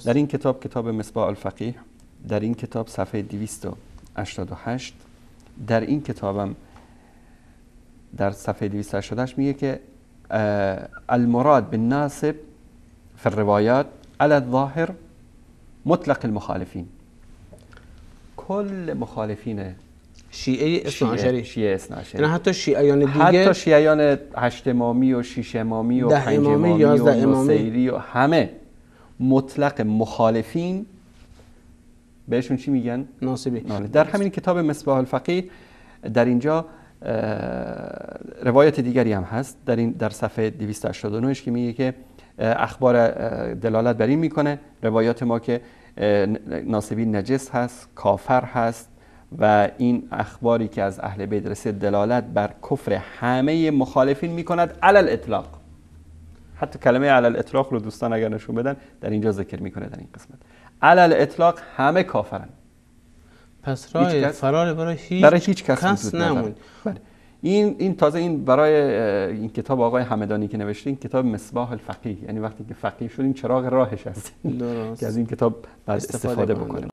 در این کتاب، کتاب مصباح الفقیه، در این کتاب صفحه 288، در این کتابم در صفحه 288 میگه که المراد بالناصب في الروايات على الظاهر مطلق المخالفین، کل مخالفین شیعه اثناعشری، شیعه اثناعشری، یعنی حتی شیعیان دیگه، حتی شیعیان 8 امامی و 6 امامی و 5 امامی و نصیری و همه مطلق مخالفین بهشون چی میگن؟ ناصبی. در همین کتاب مصباح الفقیه در اینجا روایت دیگری هم هست، در صفحه 289 که میگه که اخبار دلالت بر این میکنه روایات ما که ناصبی نجس هست، کافر هست و این اخباری که از اهل بیت رسید دلالت بر کفر همه مخالفین میکند علی الاطلاق. حتی کلمه علی الاطلاق رو دوستان اگر نشون بدن در اینجا ذکر میکنه در این قسمت. علی الاطلاق همه کافرن. پس راه فرار برای هیچ کس نموند. این تازه این برای این کتاب آقای همدانی که نوشته، این کتاب مصباح الفقیه، یعنی وقتی که فقیه شد این چراغ راهش هست که از این کتاب بعد استفاده بکنه.